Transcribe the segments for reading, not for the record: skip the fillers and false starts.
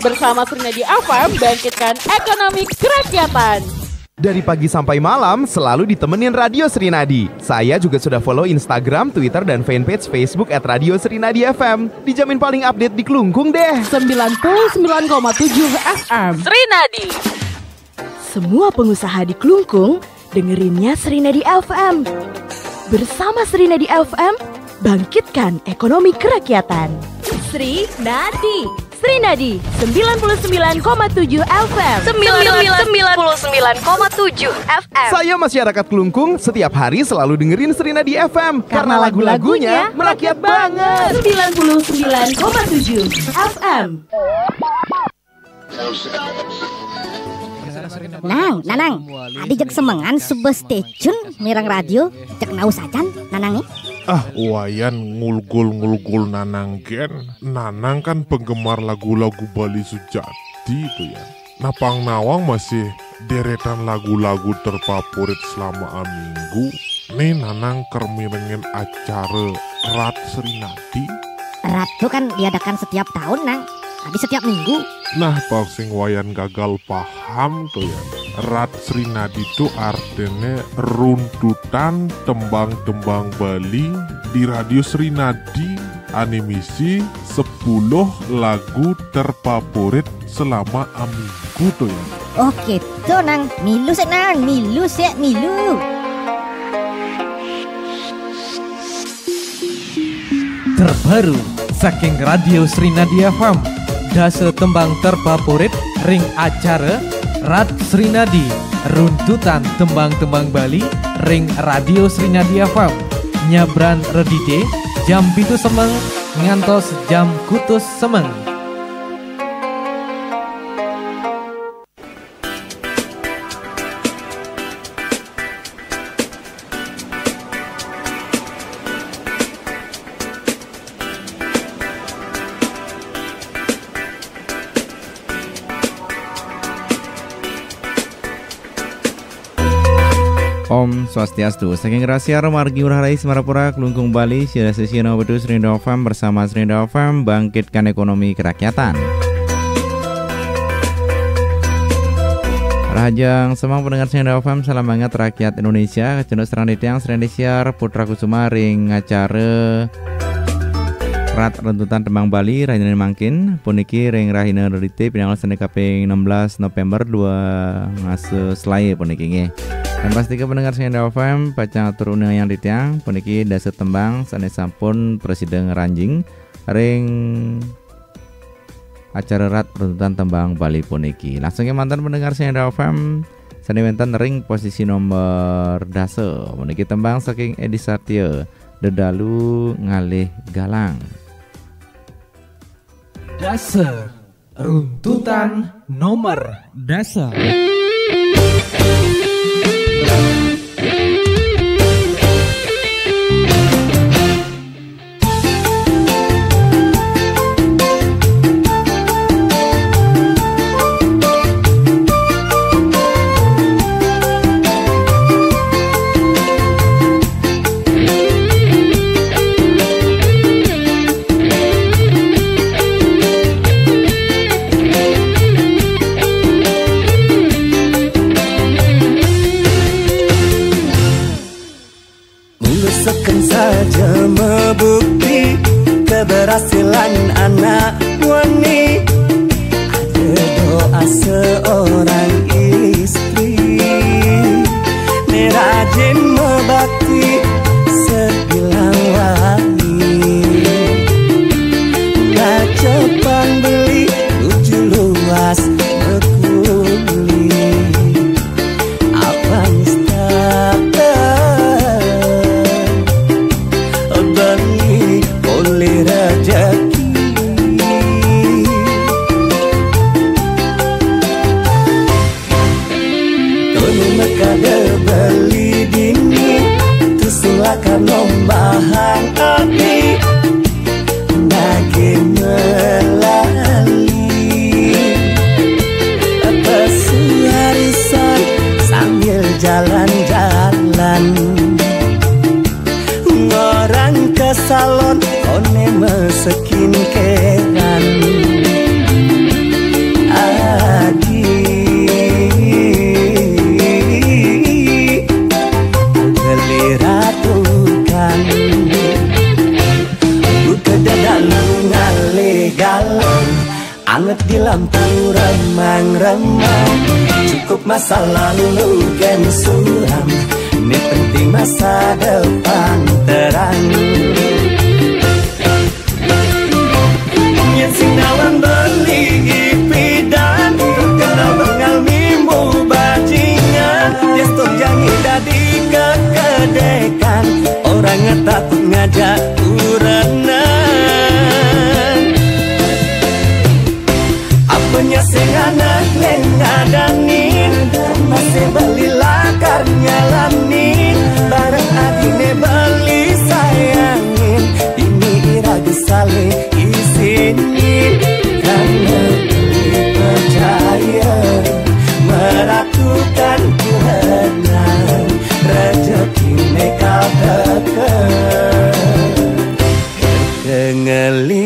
Bersama Srinadi FM, bangkitkan ekonomi kerakyatan. Dari pagi sampai malam selalu ditemenin Radio Srinadi. Saya juga sudah follow Instagram, Twitter, dan fanpage Facebook @Radio Srinadi FM. Dijamin paling update di Kelungkung deh. 99,7 FM Srinadi. Semua pengusaha di Kelungkung dengerinnya Srinadi FM. Bersama Srinadi FM, bangkitkan ekonomi kerakyatan. Srinadi 99,7 FM. 99,7 FM. Saya masyarakat Kelungkung setiap hari selalu dengerin Srinadi FM karena lagu-lagunya merakyat banget. 99,7 FM. Nanang, adi jek semengan subes stasiun mirang radio cek naus acan nanang. Wayan ngulgul Nanang gen. Nanang kan penggemar lagu-lagu Bali Sujati itu ya. Napang nawang masih deretan lagu-lagu terfavorit selama minggu. Nih Nanang kermirengin acara Rat Srinadi. Rat itu kan diadakan setiap tahun nang. Di setiap minggu. Nah, Pak sing wayan gagal paham tuh ya. Rat Srinadi itu artinya runtutan tembang-tembang Bali di Radio Srinadi. Animisi 10 lagu terfavorit selama minggu tuh ya. Oke, tuh nang. Milu sih nang, milu. Terbaru saking Radio Srinadi FM. Dase tembang terfavorit ring acara Rat Srinadi, runtutan tembang-tembang Bali ring Radio Srinadi FM. Nyabran redide jam 7 semeng ngantos jam kutus semeng. Om Swastiastu, saking rahasia margi urharai Semarapura, Kelungkung Bali, Sira Sesiano Bedu Srinadi FM bersama Srinadi FM bangkitkan ekonomi kerakyatan. Rahajang semang pendengar Srinadi FM, salam hangat rakyat Indonesia. Kecenduk serang ditiang Srinadi Siar Putra Kusuma ring acara Rat Rentutan Tembang Bali Rahina Mangkin puniki ring Rahina Rite pinanggal sene kaping 16 November 2 ngase selai puniki nggih. Dan pastikan pendengar Srinadi FM pacang turunnya yang ditiang puniki dasa tembang sanesampun Presiden Ranjing ring acara Rat Runtutan Tembang Bali puniki. Langsung ke mantan pendengar Srinadi FM sanewentan ring posisi nomor dasa puniki tembang saking Edi Satya Dedalu Ngalih Galang. Dasa runtutan nomor dasa. Membukti keberhasilan anak wani. Ada doa seorang istri, merajin membakti sebilang wangi. Nggak cepat beli tujuh luas mekuli. Apa silakan lombahan api daging melali pesuarisan sambil jalan-jalan orang ke salon one mesekin keran anget di lampu remang-remang. Cukup masa lalu gen suram, ini penting masa depan terang. Yang sing nawan beli ipidan, terkenal mengalmimu bajingan. Yes tuh jangi dadi kekedekan, orangnya takut ngajak uranan. Apanya sing anak lengadanin, masih beli lakar nyalanin. Bareng adine beli sayangin, ini iraga saling isinin. Karena percaya merakukan kehendak, rezeki mereka dekat kengeliunan.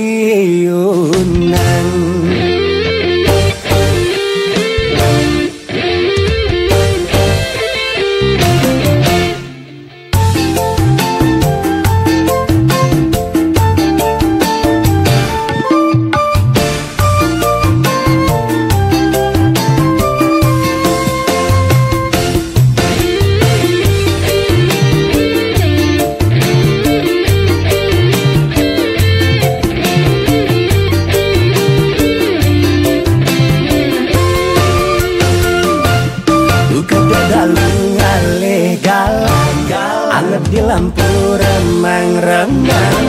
Di lampu remang-remang,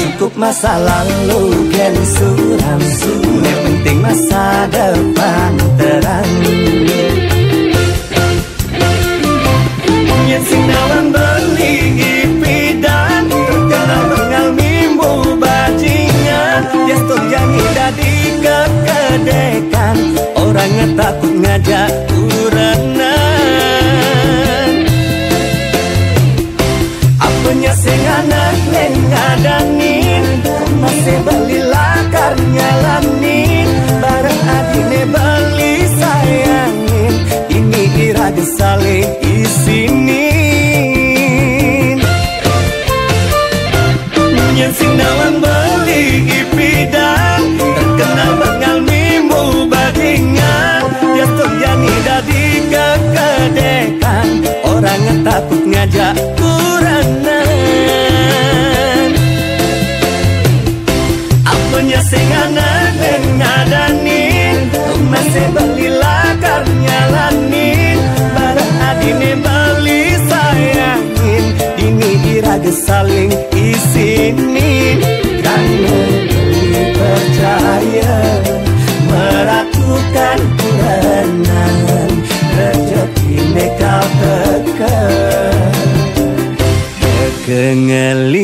cukup masa lalu gen suram, yang penting masa depan terang. Yang sing nawan beli ipidan, terkenal mengalmimu bajingan. Yes tuh jangi dadi kekedekan, orangnya takut ngajak uranan. Apanya sing anak lengadanin, masih beli lakar nyalanin. Bareng adine beli sayangin, ini iraga saling isinin. Yang sing nawan beli ipidan, terkenal mengalmimu bajingan. Ya tuh yang dadi kekedekan, orangnya takut ngajak uranan. Apanya sing anak ngadanin, masih beli lakar nyalanin. Bareng adine beli sayangin, ini iraga saling isinin. Karena beli percaya merakukan kuranan, rezeki mereka dekat kengeliunan.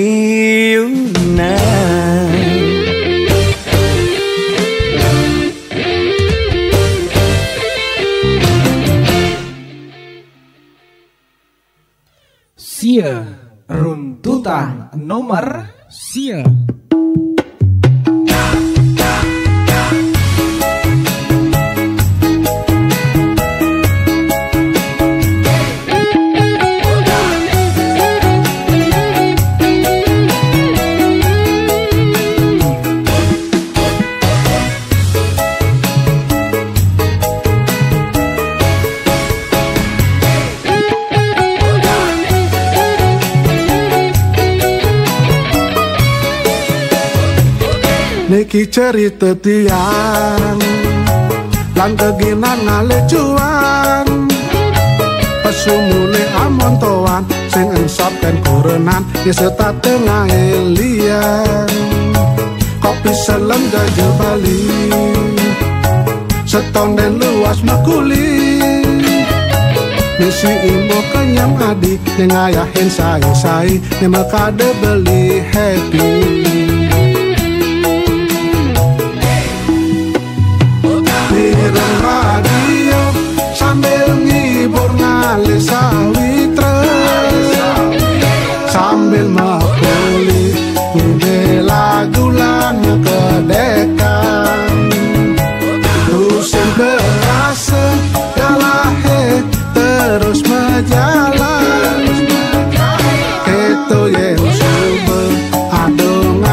Sia runtutan nomor sia. Niki cerita tiang lan keginan ngalecuan, pesumule amon toan sing ensop dan kurenan serta tengah elian. Kopi selam gajah Bali setong dan luas makuli, misi imbo kenyam adi nengayahin say-say nemakade beli happy. Radio sambil ngibur ngalih sawitra, sambil makuli ngide lagu lanya kedekan. Tusin berasa galahe terus berjalan, keto yang subur adong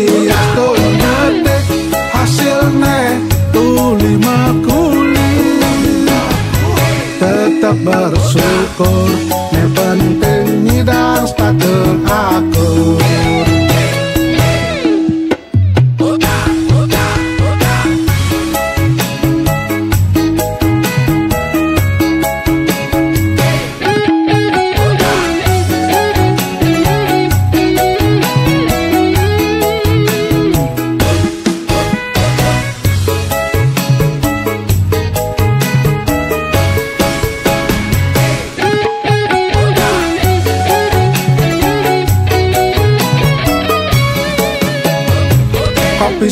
Bias tuh ngetik hasilnya tuli makuli. Tetap bersyukur, yang penting nyidang status akur.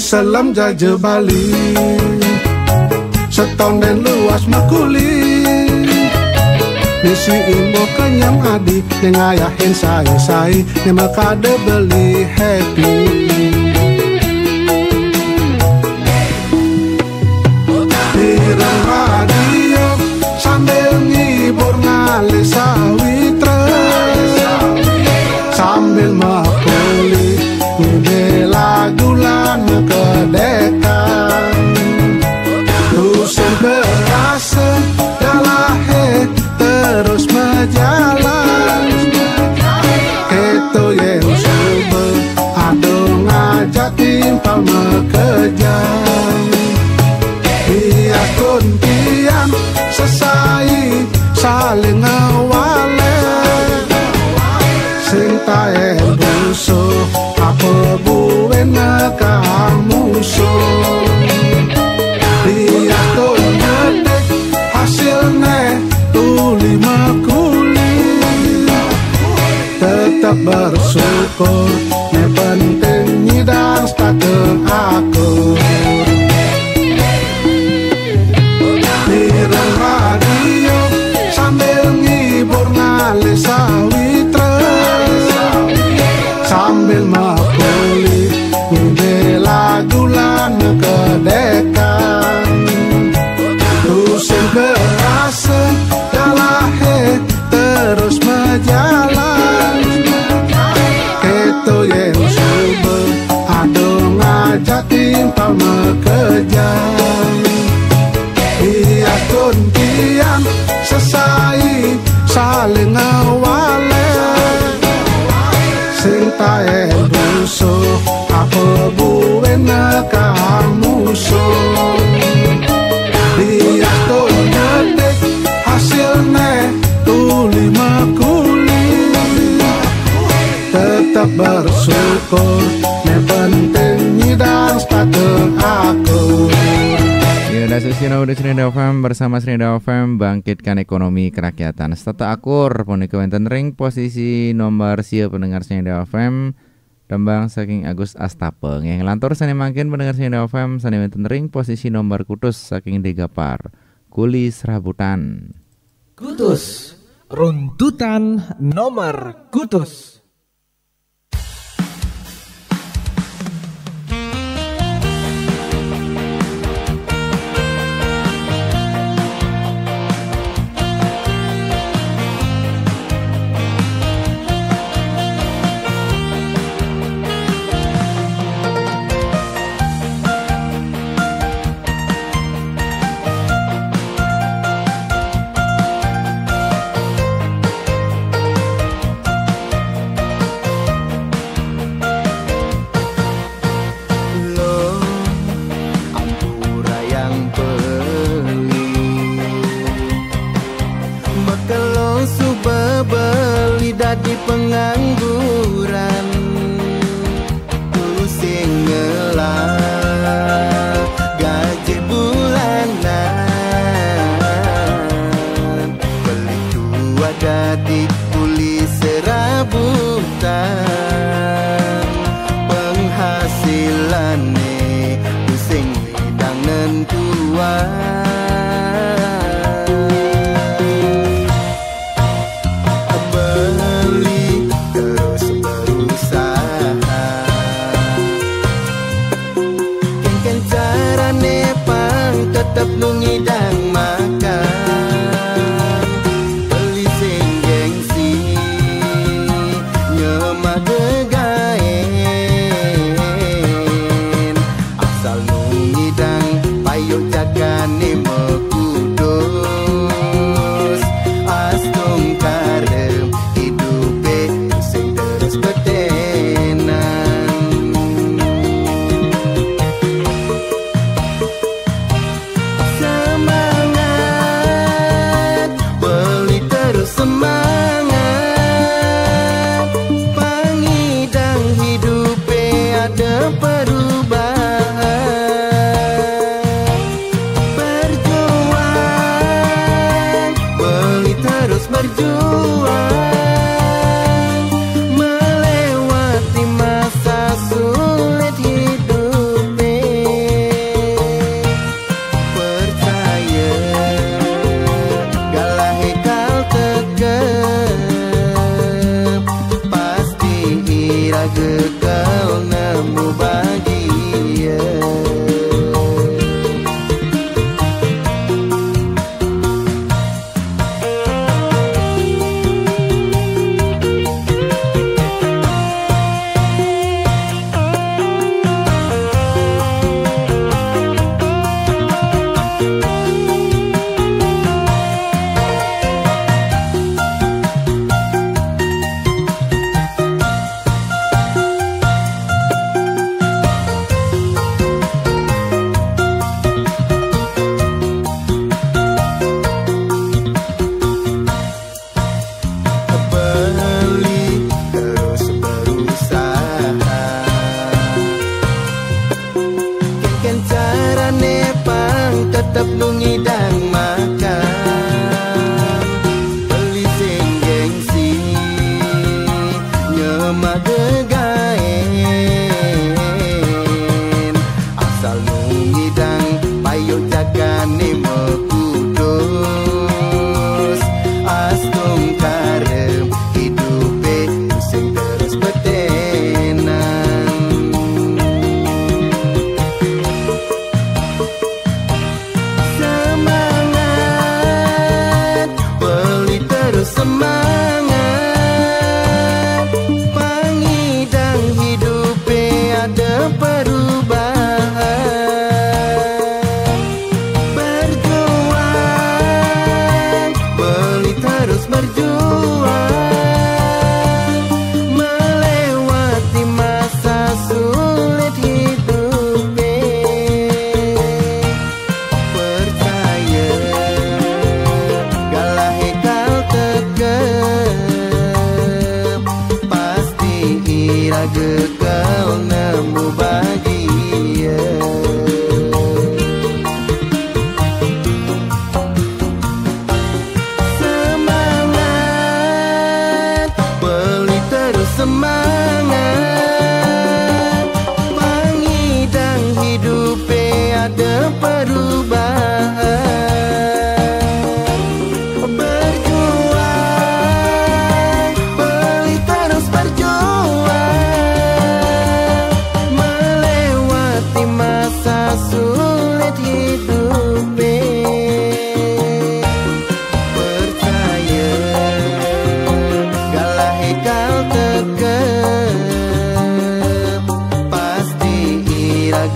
Salam jaja Bali, setong dan luas makuli. Nisi imbo kenyang adi, nengayahin say-say, nemakade beli happy. Dirang radio, sambil ngibur ngali sawitra, sambil makuli, ngide lagu kedekan. Dusun berasa dalahe terus berjalan. Itu yang subuh adong ngajak timpal mekejang. Dia kuntian sesai saling ngawale. Sintae busuh apa buwen ngekang musuh. Dia tuh ngetik hasilnya tuli makuli. Tetap bersyukur, yang penting nyidang status akur. Dirang radio sambil ngibur ngali sawitra, sambil makuli ngide lagu lan kedekan. Dusun berasa dalahe terus berjalan. Keto yang subuh adong ngajak timpal mekejang. Ia kuntian sesai saling ngawale. Sintae busuh apa buwen ngekang musuh. Dia tuh ngetik hasilnya tuli makuli. Tetap bersyukur, yang penting nyidang status akur. Ya, dasar sinau di Srinada FM bersama Srinada FM bangkitkan ekonomi kerakyatan. Stata akur punika wonten ring posisi nomor sieu pendengar Srinada FM tembang saking Agus Astapeng. Yang lantur sani mangkin pendengar Srinada FM sani wonten ring posisi nomor kutus saking Degapar Kuli Serabutan. Kutus runtutan nomor kutus.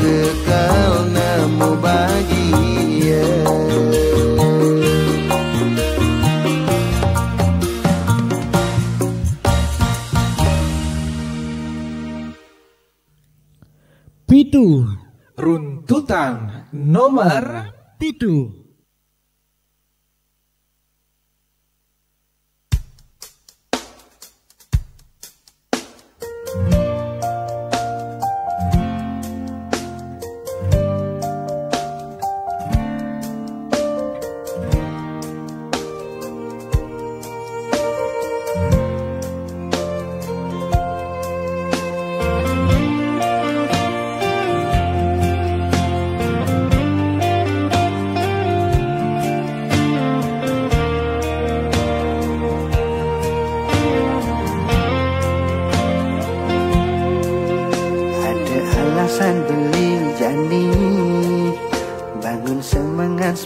gekal nemu bahagia. Pitu runtutan nomor pitu.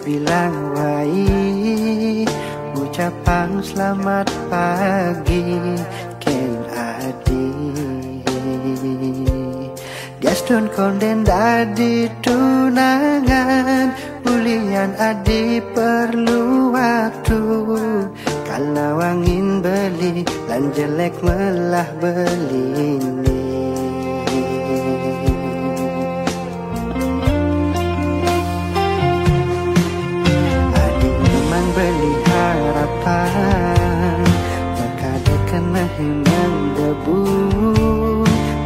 bilang wai ucapan selamat pagi ken adi diastun konden dadi tunangan ulian adi perlu waktu kalau angin beli lan jelek melah beli ini. Beli harapan maka dia kena henang debu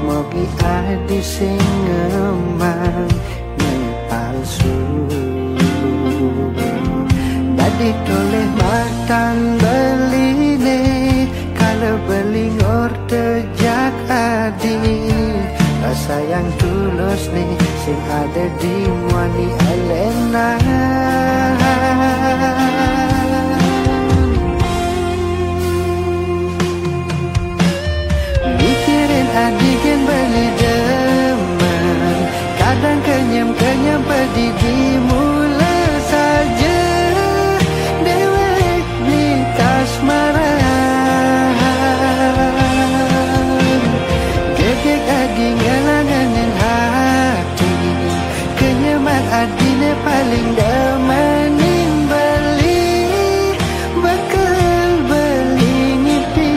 mogi adi sing ngemang ni palsu dadi toleh matang beli ne kalau beli ngor tejak adi rasa yang tulus nih sing ada di muani Elena. Mikirin adikan beli deman kadang kenyam-kenyam pedih dimula saja dewek di kasmaran gegek adi ngelanganin hati kenyaman adine paling damanin beli bakal beli ngipi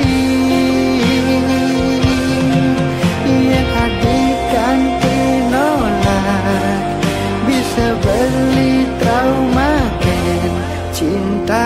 yang adikan tinolak bisa beli trauma ken cinta.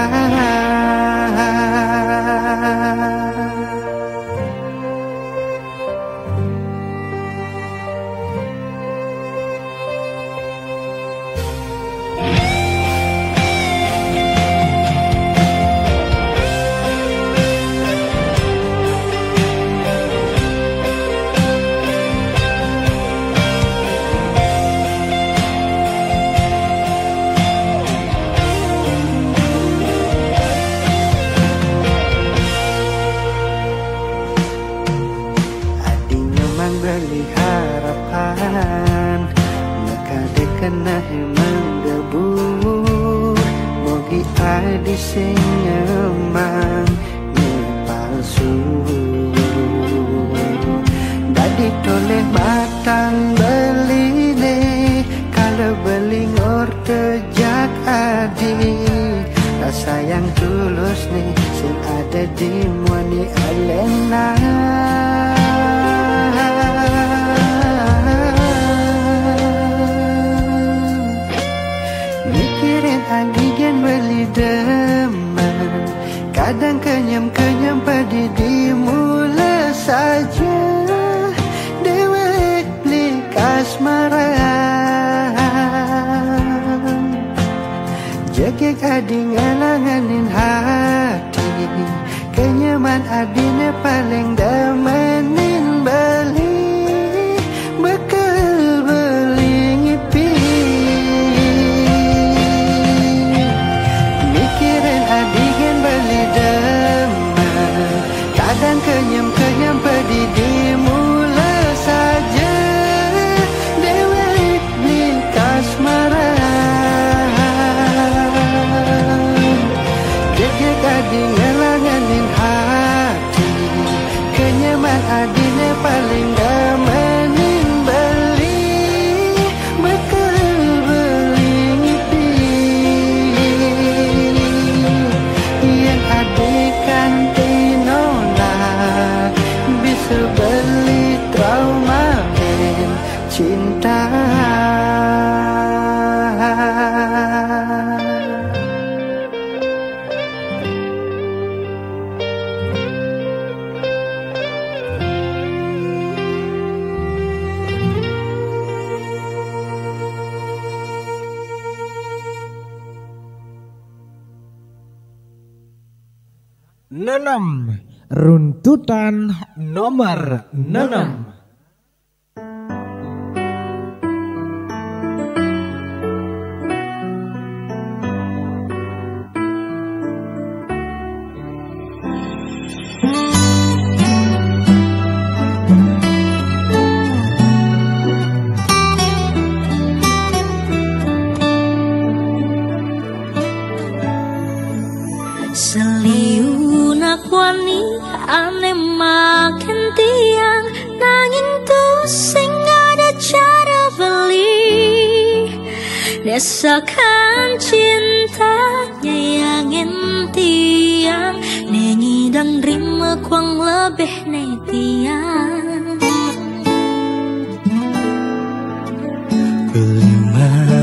Beli harapan maka dia kena hemang debu mogi adi sing ngemang ni palsu dadi toleh matang beli ne kalau beli ngor tejak adi rasa yang tulus nih sing ada di muani Elena. Mikirin agigan beli deman kadang kenyam-kenyam pedih dimula saja dewek beli kasmaran jegek adi ngalanganin hati kenyaman adine paling damanin beli bekal beli ngipi mikirin adigan beli deman kadang kenyam-kenyam pedih dimula saja dewek beli kasmaran gegek adi ngelanganin hati cinta. Nenam, runtutan nomor 6. Seliunak wani ane makin tiang nanging tuh sing ada cara beli desakan cintanya yang tiang nengi dan rima kuang lebih netiang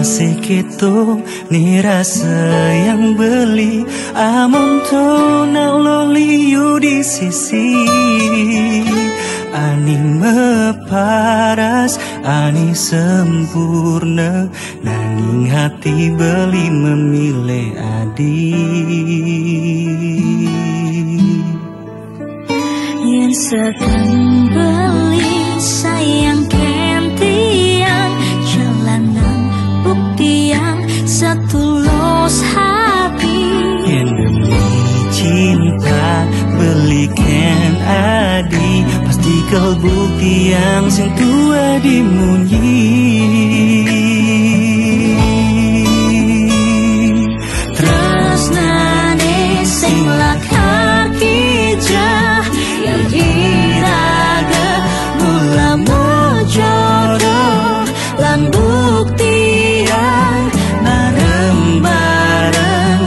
Masih gitu ni rasa yang beli amon to nak loliu di sisi ani meparas ani sempurna nanging hati beli memilih adi yang sekan beli sayang kentiang jalanan bukti yang setulus hati yang demi cinta belikan adi pasti kau bukti yang sentua dimunyi tresnane sing lakar kijah yang diraga mula jodoh lan bukti bareng-bareng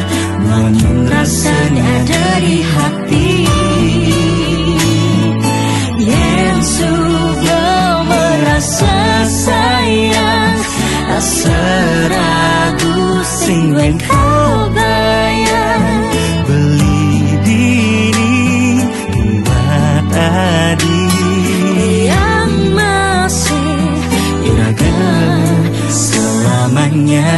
mungkin rasanya dari hati yang sudah merasa sayang seragu sing wen kau bayang beli diri buat adi yang masih iraga selamanya.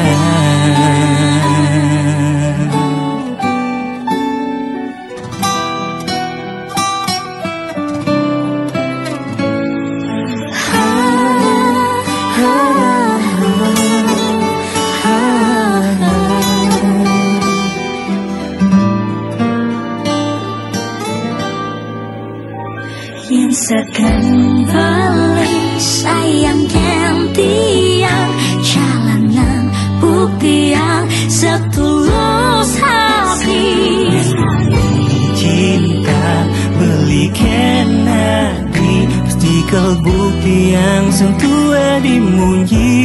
yang sekan balik sayang kentiang jalanan bukti yang setulus hati Cinta belikan adi pasti kau bukti yang sentua dimunyi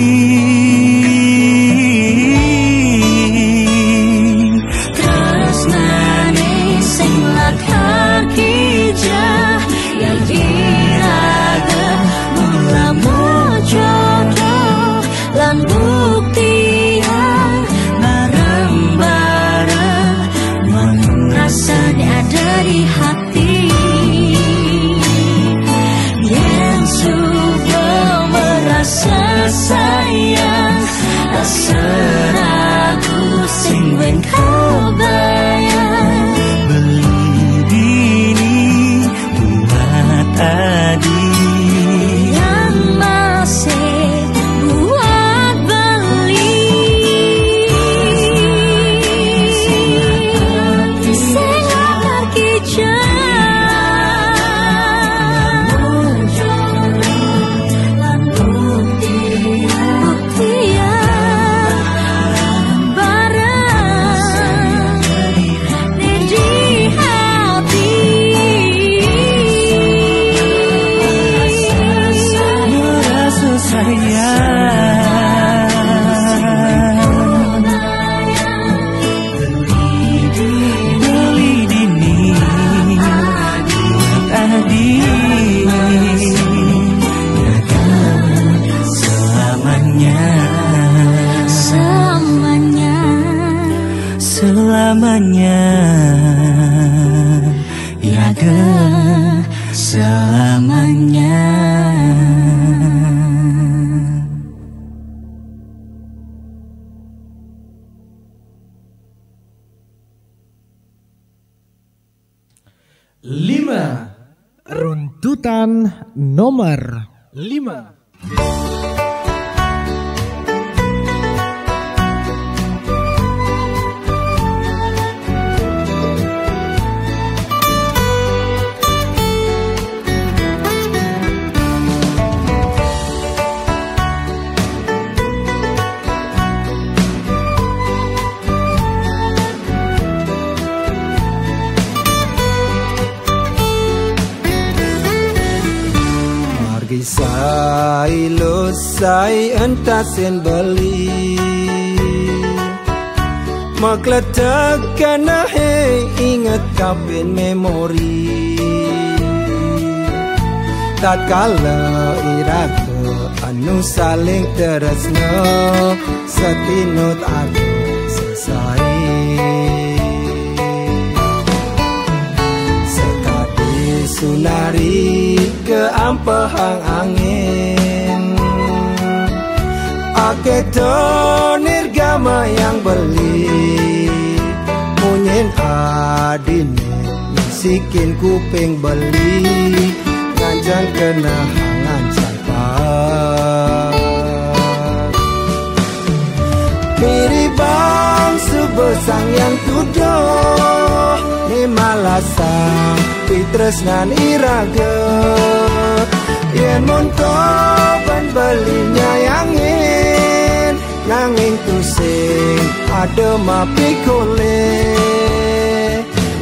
tresnane sing lakar kijah yang diraga mula jodoh lan bukti yang bareng-bareng mungkin rasanya dari hati yang sudah merasa sayang seragu sing wen kau bayang beli diri buat adi yang masih buat beli sengatar kijah selamanya, iraga selamanya. Lima, runtutan nomor 5. Sai losai entasin beli Makletakkan hei ingat kapin memori Tatkala iraga anu saling teresna Setinut aku selesai Sekadi sunari ke ampahang angin Aketo nirgama yang beli Munyin adine Misikin kuping beli Ngancan kena hangan salpak Miribang sebesang yang tuduh Ni malasang pitresnan iraga Yen montoban belinya yangin Nanging tusing ada mapikole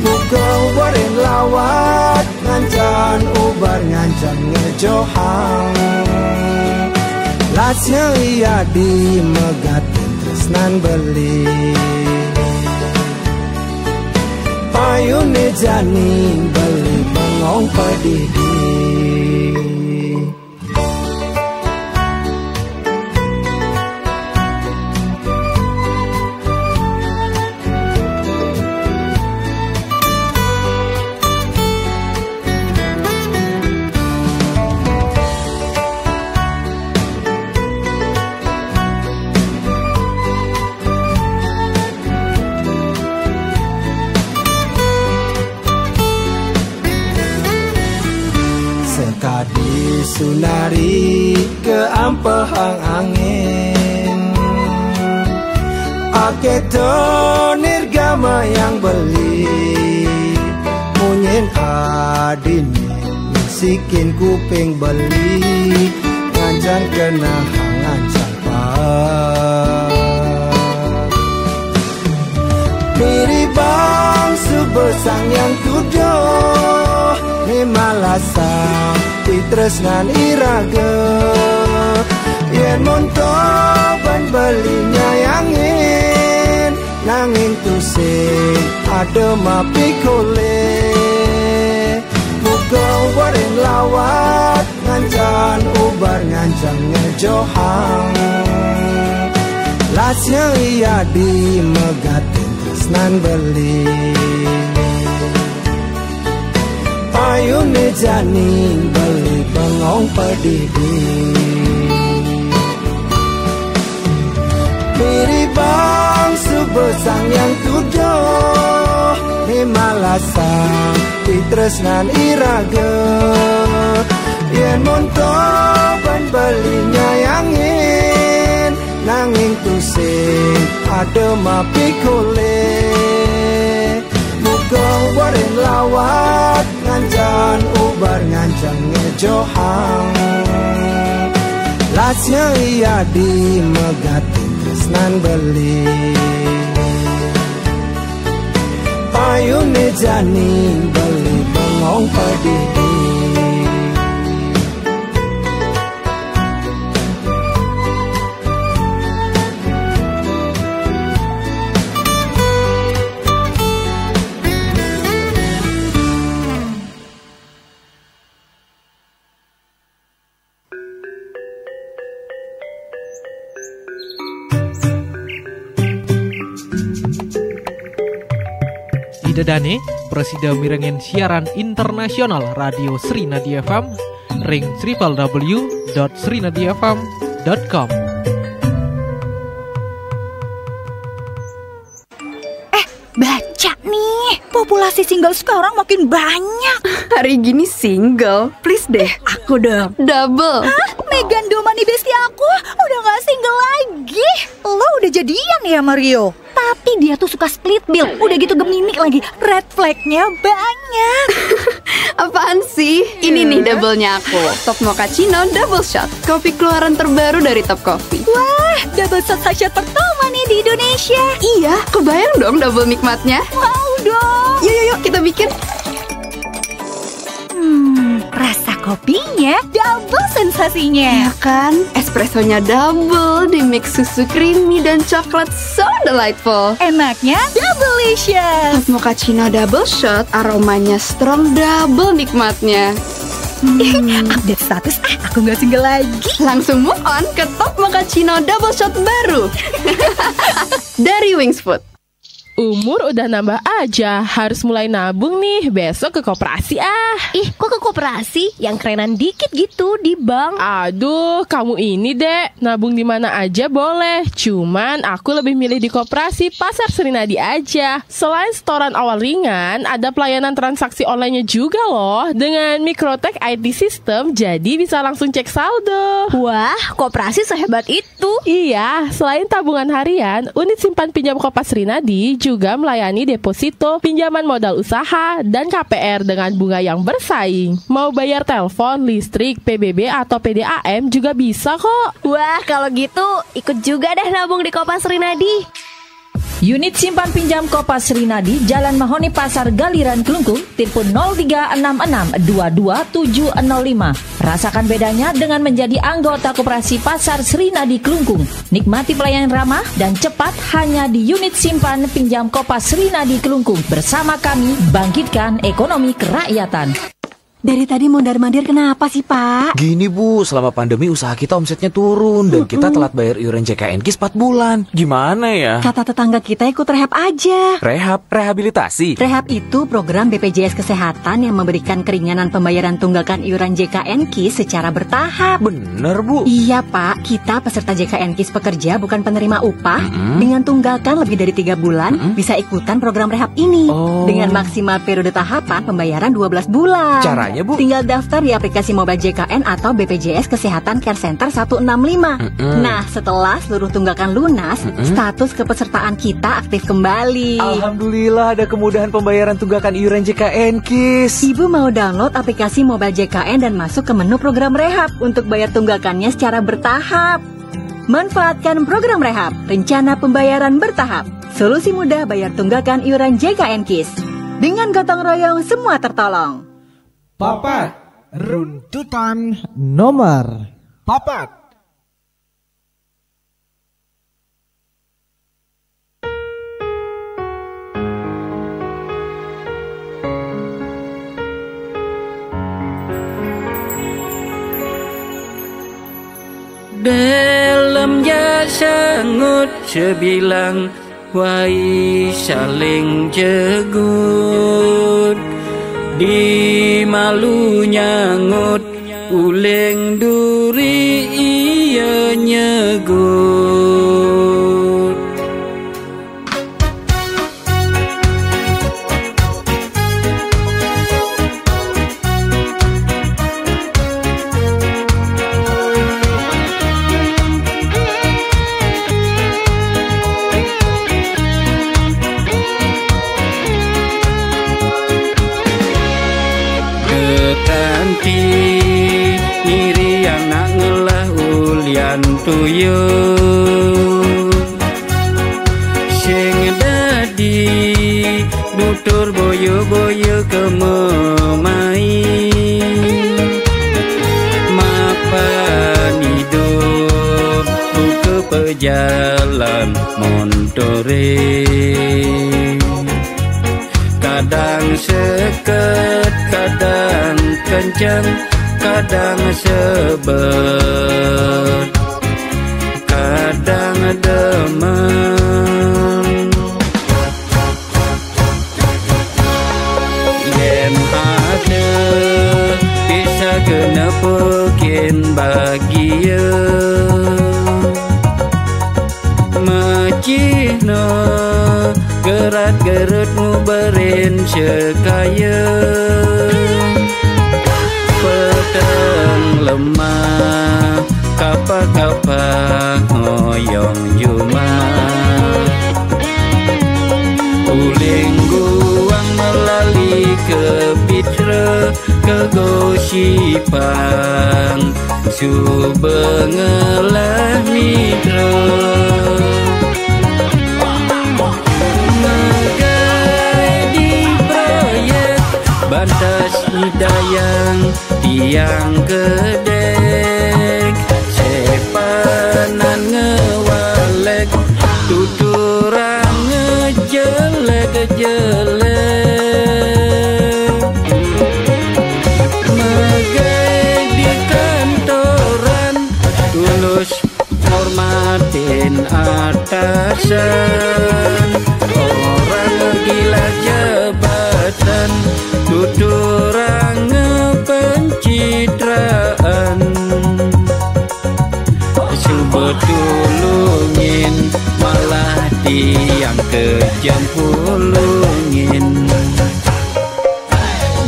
Muka ubarin lawat Ngancan ubar ngancan ngejohang Lasnya iya di megatin tresnan beli Payune janin beli bengong pedidi Sekadi sunari ke ampahang angin Aketo nirgama yang beli Munyin adine Misikin kuping beli Ngancan kena hangan salpak Miribang sebesang yang tuduh Ni malasang pitresnan iraga Yen montoban belinya yangin Nanging tusing ada mapikole Muka ubarin lawat Ngancan ubar ngancan ngejohang Lasnya iya di megatin tresnan beli Payune janin beli bengong pedidi Miribang sebesang yang tuduh Ni malasang pitresnan iraga Yen montoban belinya yangin Nanging tusing ada mapikole Muka ubarin lawat Ngancan ubar ngancan ngejohang Lasnya iya di megatin tresnan beli Payune janin beli bengong pedidi Idedane, Presida mirengen siaran internasional Radio Srinadi FM, ring www.srinadifm.com. Baca nih, populasi single sekarang makin banyak. Hari gini single, please deh, aku dong. Double. Hah? Megan Domani bestie aku udah gak single lagi. Lo udah jadian ya Mario? Tapi dia tuh suka split bill. Udah gitu Gemini lagi, red flagnya banyak. Apaan sih? Ini nih double-nya aku, Top Mochaccino Double Shot, kopi keluaran terbaru dari Top Coffee. Wah, double shot sachet pertama nih di Indonesia. Iya, kebayang dong double nikmatnya. Wow dong. Yuk kita bikin. Rasa kopinya double sensasinya. Ya kan? Espressonya double, di mix susu creamy dan coklat so delightful. Enaknya double-licious. Top Mochaccino Double Shot, aromanya strong, double nikmatnya. Update status, aku gak single lagi. Langsung move on ke Top Mochaccino Double Shot baru dari Wings Food. Umur udah nambah aja, harus mulai nabung nih, besok ke koperasi ah. Ih, kok ke koperasi? Yang kerenan dikit gitu, di bank. Aduh, kamu ini dek, nabung di mana aja boleh. Cuman aku lebih milih di koperasi Pasar Srinadi aja. Selain setoran awal ringan, ada pelayanan transaksi online-nya juga loh. Dengan Microtech IT System, jadi bisa langsung cek saldo. Wah, koperasi sehebat itu. Iya, selain tabungan harian, unit simpan pinjam Kopas Srinadi juga melayani deposito, pinjaman modal usaha, dan KPR dengan bunga yang bersaing. Mau bayar telepon, listrik, PBB, atau PDAM juga bisa kok. Wah, kalau gitu ikut juga deh nabung di Kopas Srinadi. Unit simpan pinjam Kopas Srinadi, Jalan Mahoni Pasar Galiran Kelungkung, telepon 0366227005. Rasakan bedanya dengan menjadi anggota Koperasi Pasar Srinadi Kelungkung. Nikmati pelayanan ramah dan cepat hanya di unit simpan pinjam Kopas Srinadi Kelungkung. Bersama kami, bangkitkan ekonomi kerakyatan. Dari tadi mondar-mandir kenapa sih Pak? Gini Bu, selama pandemi usaha kita omsetnya turun dan kita telat bayar iuran JKNKIS 4 bulan. Gimana ya? Kata tetangga kita ikut rehab aja. Rehab? Rehabilitasi? Rehab itu program BPJS Kesehatan yang memberikan keringanan pembayaran tunggakan iuran JKNKIS secara bertahap. Bener Bu? Iya Pak, kita peserta JKNKIS pekerja bukan penerima upah. Dengan tunggakan lebih dari 3 bulan bisa ikutan program rehab ini. Dengan maksimal periode tahapan pembayaran 12 bulan. Caranya Bu? Tinggal daftar di aplikasi mobile JKN atau BPJS Kesehatan Care Center 165. Nah, setelah seluruh tunggakan lunas, status kepesertaan kita aktif kembali. Alhamdulillah ada kemudahan pembayaran tunggakan iuran JKNKIS. Ibu mau download aplikasi mobile JKN dan masuk ke menu program rehab untuk bayar tunggakannya secara bertahap. Manfaatkan program rehab, rencana pembayaran bertahap. Solusi mudah bayar tunggakan iuran JKNKIS. Dengan gotong royong semua tertolong. Papat, runtutan nomor 4. Dalamnya sangut sebilang wai saling jegut. Di malunya ngut uleng duri iya nyegut. Ngiri anak ngelah ulian tuyul sing dadi nutur boyo-boyo kememai mapan hidup buka pejalan montore kadang seket kadang kencang kadang sebet kadang demen gerat-gerut nguberin sekaya petang lemah kapa-kapa ngoyong juma uling guang melalui ke bitra ke gosipang subengelah mitra bantas hidayang tiang kedek sepanan ngewalek tuturang ngejelek-jelek megai di kantoran tulus hormatin atasan orang gila jabatan tuturang pencitraan sebetulungin malah tiang kejam pulungin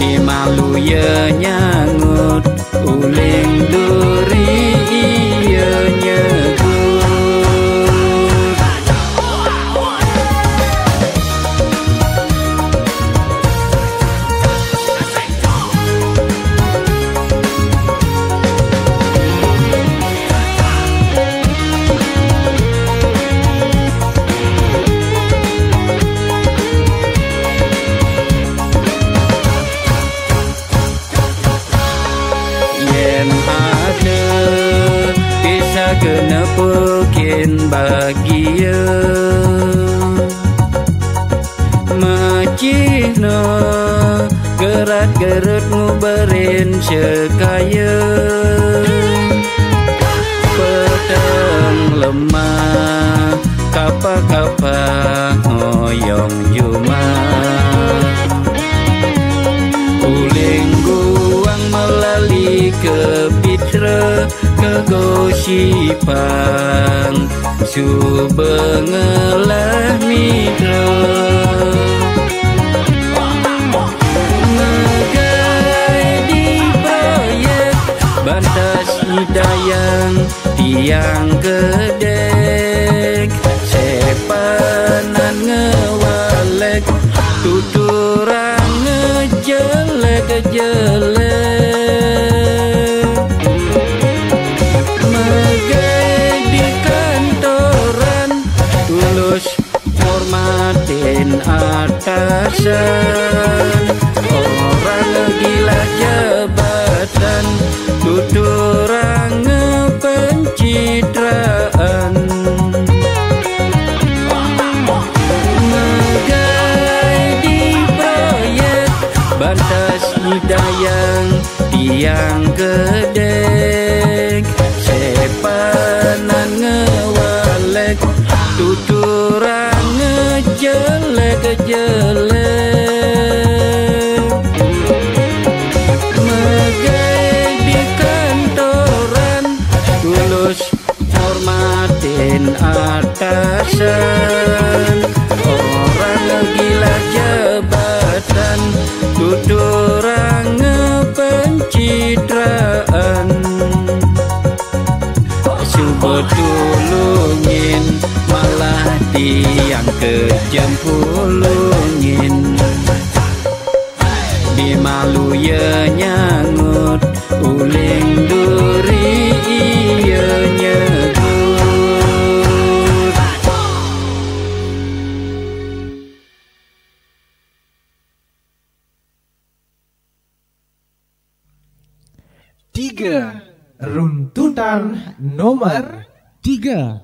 di malu ya nyangut uling duri iya nyegut kena pekin bagia macihna gerat-gerut nguberin sekaya petang lemah kapa-kapa ngoyong juma uling guang melalui ke bitra ke gosipang subengelah mitra megai di proyek bantas hidayang tiang kedek sepanan ngewalek tuturang ngejelek-jelek hormatin atasan orang gila jabatan tuturang pencitraan megai di proyek bantas hidayang tiang kedek sepanan ngewalek tuturang ngejelek-jelek megai di kantoran tulus hormatin atasan orang gila jabatan tuturang pencitraan sebetulungin malah tiang kejam pulungin di malu ya nyangut uling duri iya nyegut tiga runtutan nomor 3.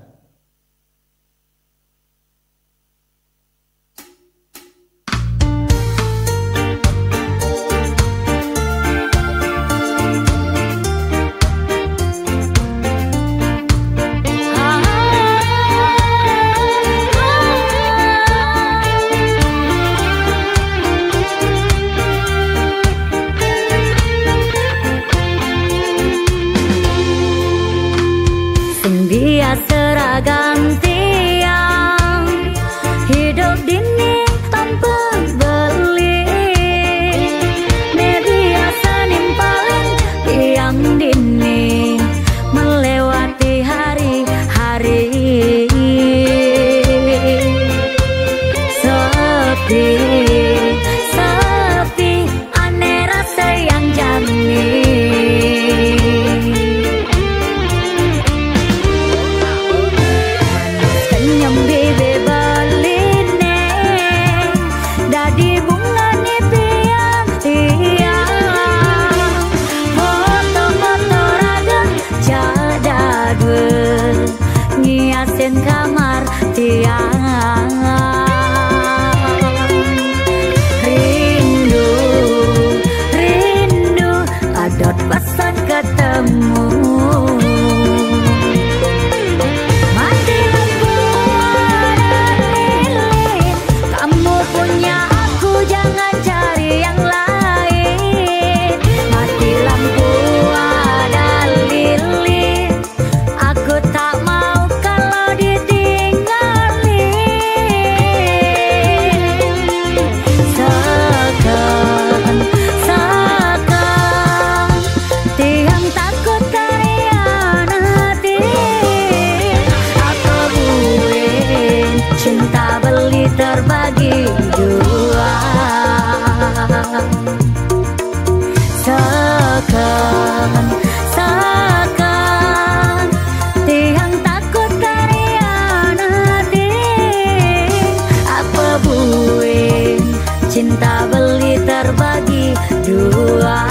Dia seragam tiang hidup di ngiasin kamar tiang. Rindu, rindu, adot pesan ketemu. Mati lampu ada lilin, kamu punya aku jangan cari yang lain. Mati lampu ada lilin, aku tak mau kalau ditinggalin. Seakan, seakan tiang takut karianati. Apa buin cinta beli terbagi dua. Seakan, seakan tiang takut karianati. Apa buin cinta beli terbagi dua.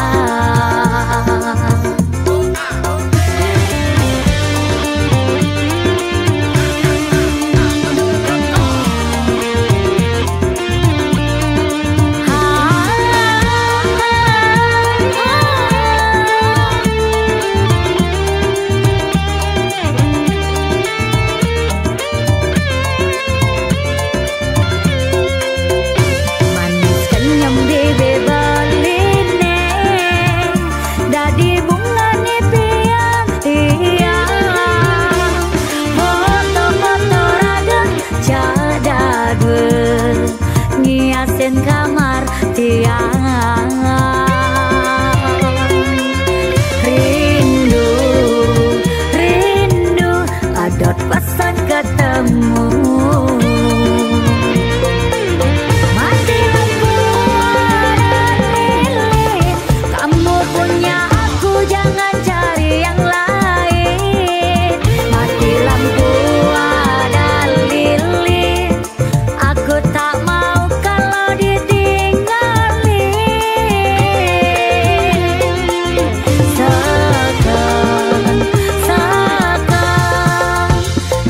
Manis kenyam bebe baline, dadi bunga ni piang tiang. Foto-foto rada cadadwe, ngiasin kamar tiang. Rindu, rindu, adot pesan ketemu. Mati lampu ada lilin, kamu punya aku jangan cari yang lain. Mati lampu ada lilin, aku tak mau kalau ditinggalin. Seakan, seakan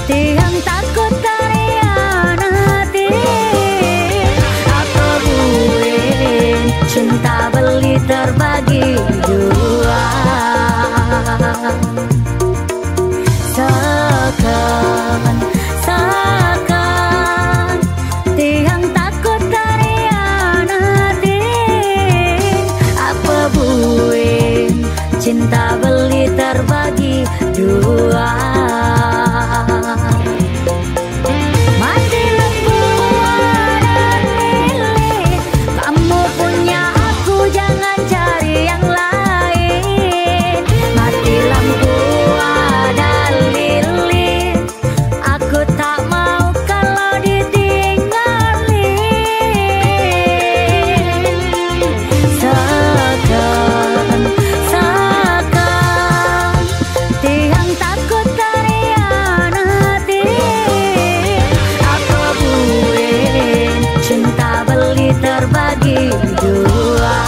tiang takut karianati. Apa buin cinta beli terbagi dua. Seakan, seakan tiang takut karianati. Apa buin cinta beli terbagi dua. Mati lampu ada lilin, kamu punya aku jangan cari yang lain. Mati lampu ada lilin, aku tak mau kalau ditinggalin. Seakan, seakan tiang takut karianati. Apa buin cinta beli terbagi dua.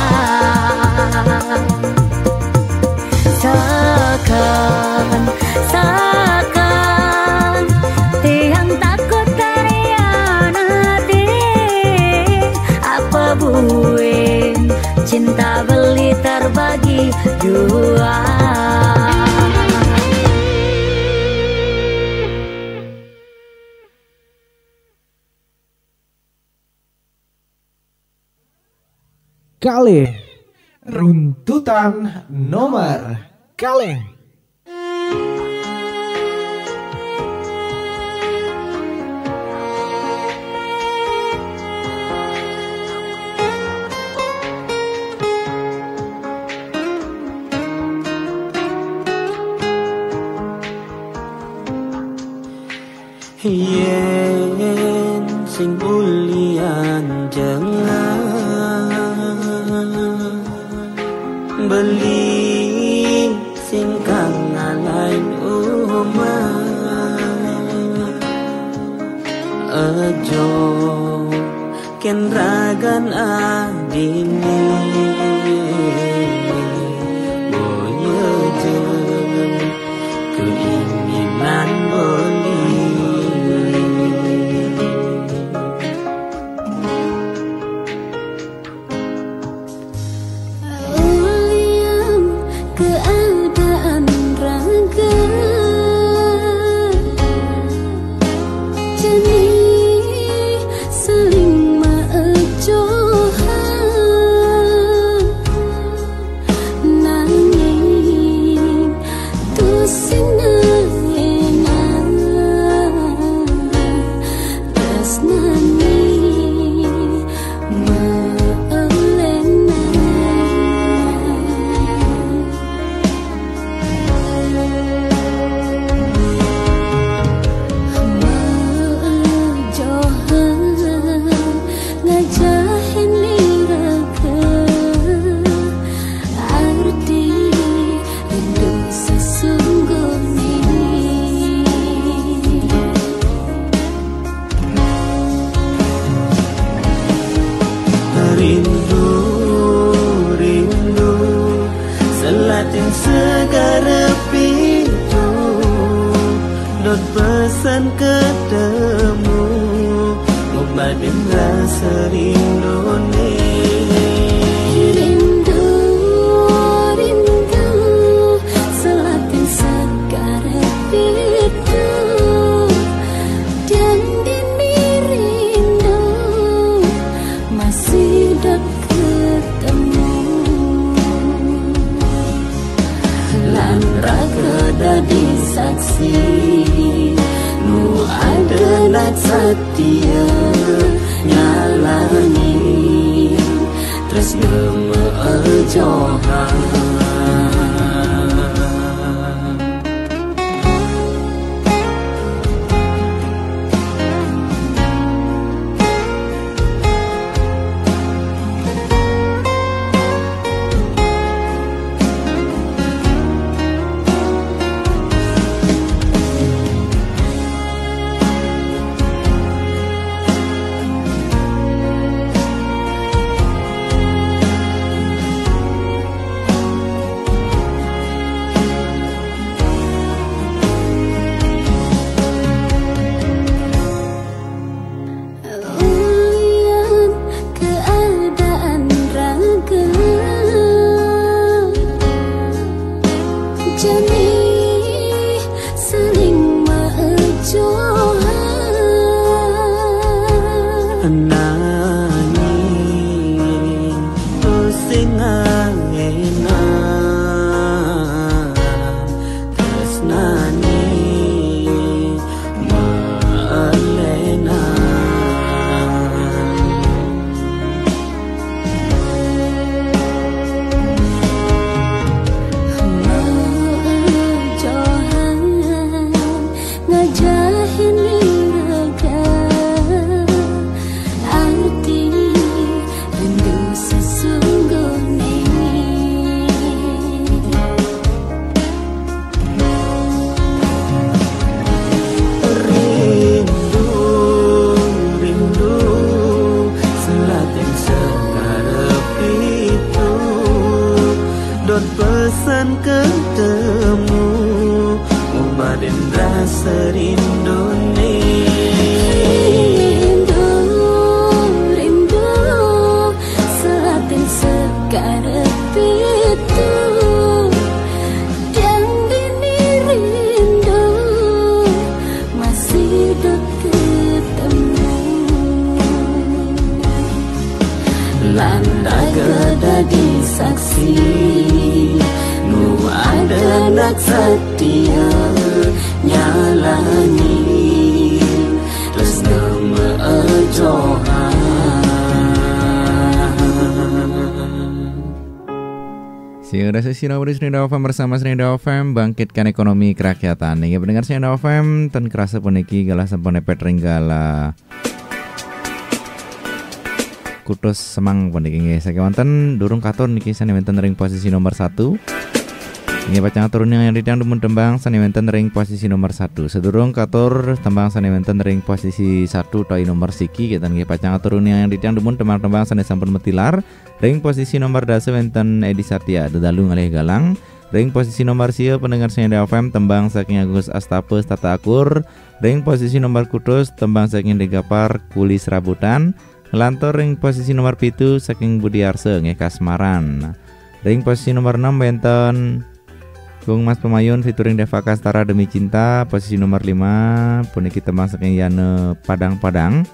Seakan, seakan tiang takut karianati. Apa buin cinta beli terbagi dua. Kaleng, runtutan nomor kaleng. Yen sing ulian jangan beli sing kang ngalain umah. Ajo ken ragan adine boyo jeng keinginan beli ketemu ngobatin rasa rindu Rindu, rindu selatin sekarat itu dan dini rindu masih deket ketemu lan raga dadi saksi nu adenat setia nyalani terus ngemejohan Srinda FM bersama Srinda FM bangkitkan ekonomi kerakyatan. Nggih pendengar Srinda FM ten kerasa puniki galah sampun nepet ringgala kutus semang puniki nggih saking wonten durung katon niki sanewenten ring posisi nomor 1. Nggih pacang turun yang ditang demun tembang sanewenten ring posisi nomor 1. Sedurung katur tembang sanewenten ring posisi 1 toi nomor siki kita nggih pacang turun yang ditang demun tembang sane sampun metilar. Ring posisi nomor 2 wenten Edi Satya dedalu ngalih galang. Ring posisi nomor sieu pendengar Srinda FM tembang saking Agus Astapes Tata Akur. Ring posisi nomor kutus tembang saking Degapar Kulis Rabutan. Ngelantur ring posisi nomor 7 saking Budi Arse nggih Kasmaran. Ring posisi nomor 6 wenten Gung Mas Pemayun featuring Deva Kastara Demi Cinta. Posisi nomor 5 puniki tembang saking Yane Padang-Padang.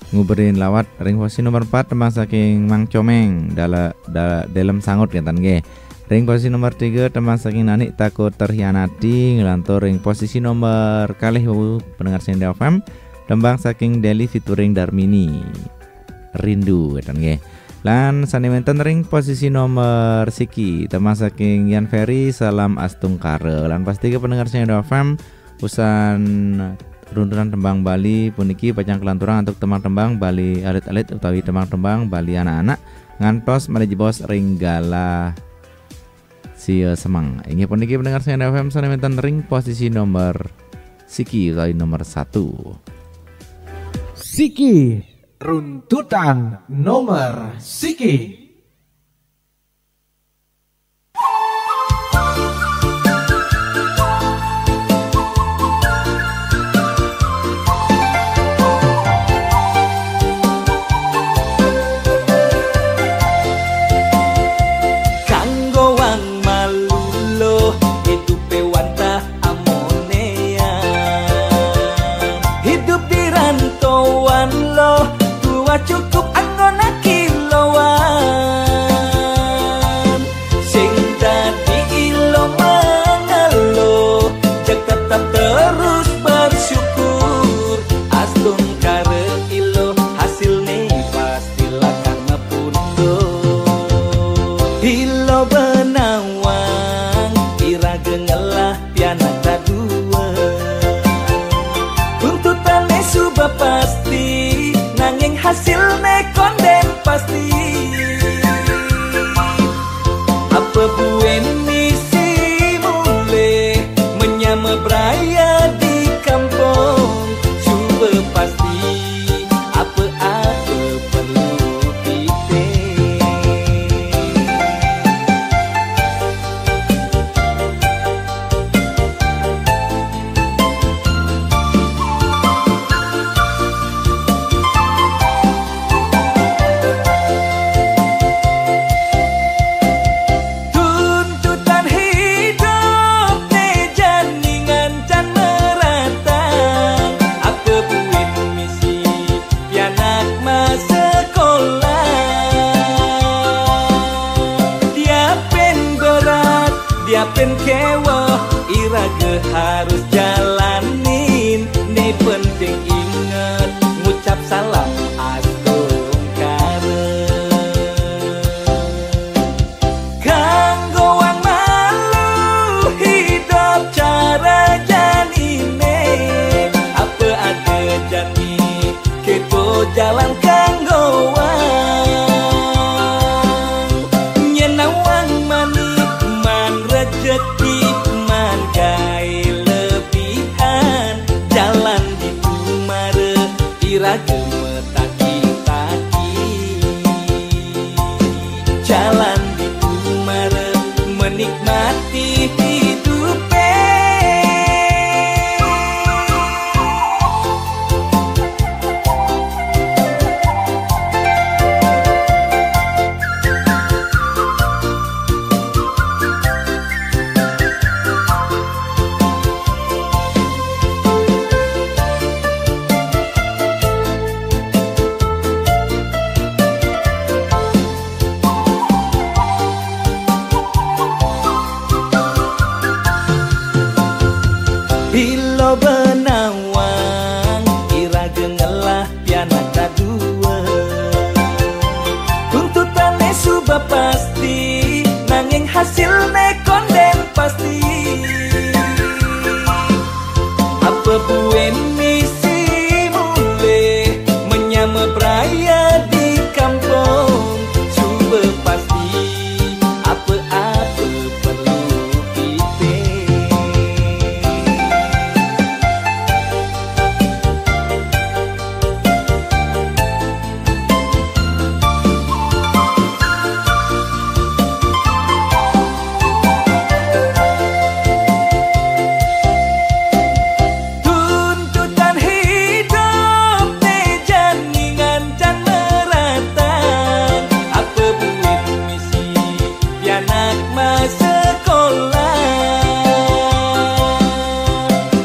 Nguberin lawat ring posisi nomor 4 tembang saking Mang Comeng dalam sangut ngeten nggih. Ring posisi nomor 3 tembang saking Nani Takut Terhianati. Ngelantur ring posisi nomor kalih pendengar Srinda FM tembang saking Deli featuring Darmini Rindu ngeten nggih. Lan sanewenten ring posisi nomor siki tembang saking Yan Ferry Salam Astungkare. Lan pasti ke pendengar Srinda FM usan runtutan tembang Bali puniki pacang kelanturan untuk tembang-tembang Bali alit-alit utawi tembang-tembang Bali anak-anak ngantos malejebos ringgala sieu semang. Inggih puniki pendengar Srinda FM sanewenten ring posisi nomor siki utawi nomor 1. Siki runtutan nomor siki. mah cukup anggona kiloan. Sing dadi ilo mengeluh, jek tetap terus bersyukur. Astun kare ilo hasilnya pastilah karena punduh. Ilo benawang iraga ngelah piana kadua. Tuntutannya subah pasti, nanging hasilnya konden pasti. Apa buen misi mulai menyama beraya di kampung. Coba pasti apa-apa perlu kita. Tuntutan hidup ne janingan can meratang. Apa buit misi pianak mas sekolah. Dia pen berat, dia pen kewah, iraga harus jalanin. Ne penting ingat ngucap salam astun kare. Kanggo wang malu hidup cara janine. Apa ada jani keto jalan kanggo wang. Nyenawang manik man rejeki man gai lebihan. Jalan di tumare iraga metaki-taki. Jalan di tumare menikmati hidupe. Ilo benawang iraga ngelah piana kadua. Tuntutannya subah pasti, nanging hasilnya konden pasti. Apa buen misi mulai menyama beraya di kampung. Coba pasti apa-apa perlu kita. Tuntutan hidup ne janingan can meratang. Apa buit misi pianak mas sekolah.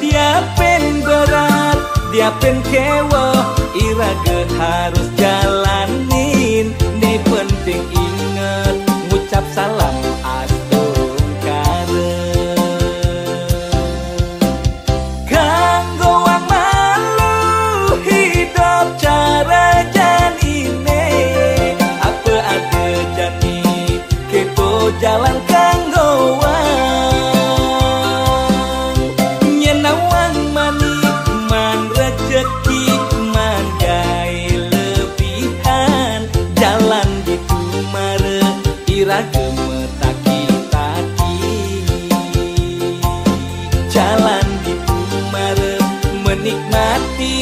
Dia pen berat, dia pen kewah, iraga harus jalanin. Ne penting ingat ngucap salam astun kare. Kanggo wang malu hidup cara janine. Apa ada jani keto jalan kanggo wang. Nyenawang manik man rejeki man gai lebihan. Jalan di tumare iraga metaki-taki. Jalan di tumare menikmati